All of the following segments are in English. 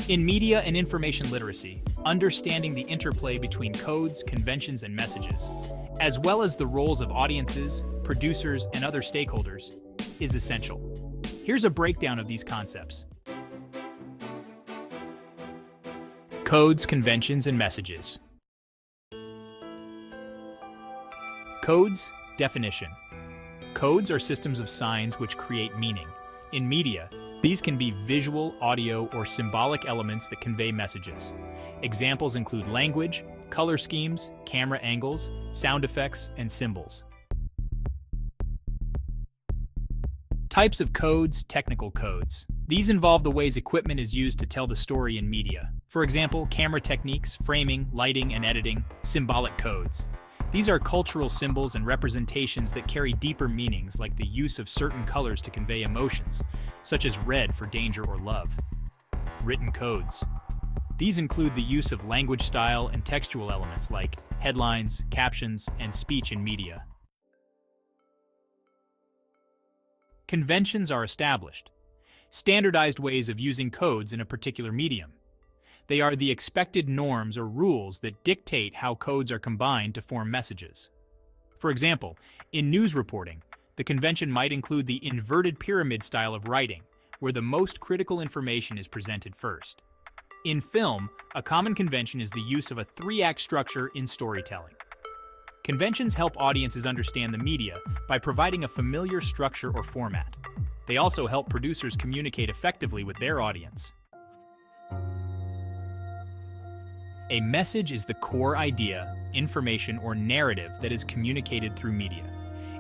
In media and information literacy, understanding the interplay between codes, conventions, and messages, as well as the roles of audiences, producers, and other stakeholders, is essential. Here's a breakdown of these concepts. Codes, conventions, and messages. Codes, definition. Codes are systems of signs which create meaning. In media, these can be visual, audio, or symbolic elements that convey messages. Examples include language, color schemes, camera angles, sound effects, and symbols. Types of codes, technical codes. These involve the ways equipment is used to tell the story in media. For example, camera techniques, framing, lighting, and editing, symbolic codes. These are cultural symbols and representations that carry deeper meanings, like the use of certain colors to convey emotions, such as red for danger or love. Written codes. These include the use of language style and textual elements like headlines, captions, and speech in media. Conventions are established, standardized ways of using codes in a particular medium. They are the expected norms or rules that dictate how codes are combined to form messages. For example, in news reporting, the convention might include the inverted pyramid style of writing, where the most critical information is presented first. In film, a common convention is the use of a three-act structure in storytelling. Conventions help audiences understand the media by providing a familiar structure or format. They also help producers communicate effectively with their audience. A message is the core idea, information, or narrative that is communicated through media.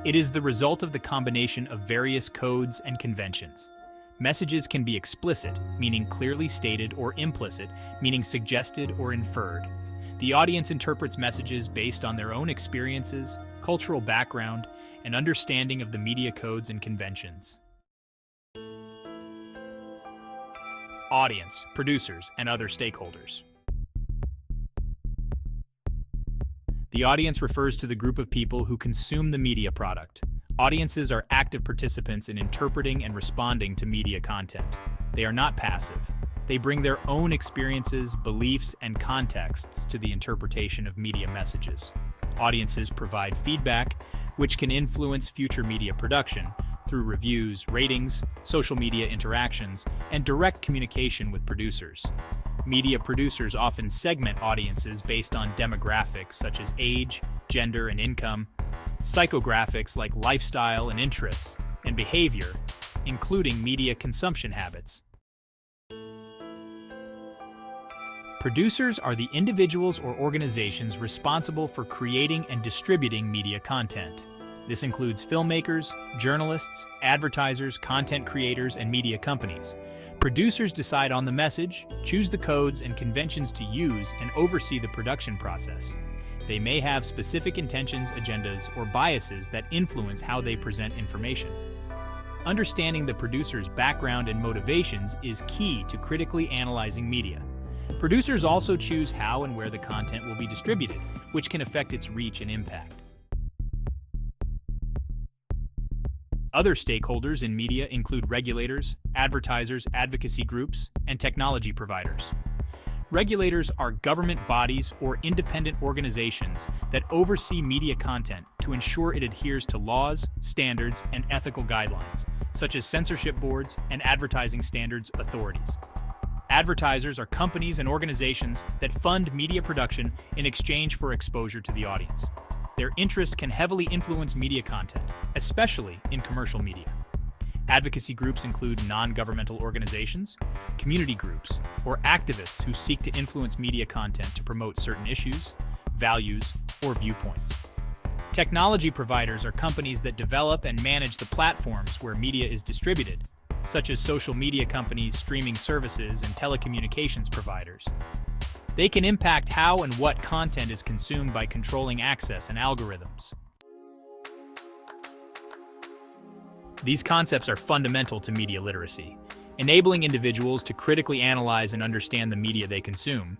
It is the result of the combination of various codes and conventions. Messages can be explicit, meaning clearly stated, or implicit, meaning suggested or inferred. The audience interprets messages based on their own experiences, cultural background, and understanding of the media codes and conventions. Audience, producers, and other stakeholders. The audience refers to the group of people who consume the media product. Audiences are active participants in interpreting and responding to media content. They are not passive. They bring their own experiences, beliefs, and contexts to the interpretation of media messages. Audiences provide feedback, which can influence future media production through reviews, ratings, social media interactions, and direct communication with producers. Media producers often segment audiences based on demographics such as age, gender, and income, psychographics like lifestyle and interests, and behavior, including media consumption habits. Producers are the individuals or organizations responsible for creating and distributing media content. This includes filmmakers, journalists, advertisers, content creators, and media companies. Producers decide on the message, choose the codes and conventions to use, and oversee the production process. They may have specific intentions, agendas, or biases that influence how they present information. Understanding the producer's background and motivations is key to critically analyzing media. Producers also choose how and where the content will be distributed, which can affect its reach and impact. Other stakeholders in media include regulators, advertisers, advocacy groups, and technology providers. Regulators are government bodies or independent organizations that oversee media content to ensure it adheres to laws, standards, and ethical guidelines, such as censorship boards and advertising standards authorities. Advertisers are companies and organizations that fund media production in exchange for exposure to the audience. Their interest can heavily influence media content, especially in commercial media. Advocacy groups include non-governmental organizations, community groups, or activists who seek to influence media content to promote certain issues, values, or viewpoints. Technology providers are companies that develop and manage the platforms where media is distributed, such as social media companies, streaming services, and telecommunications providers. They can impact how and what content is consumed by controlling access and algorithms. These concepts are fundamental to media literacy, enabling individuals to critically analyze and understand the media they consume.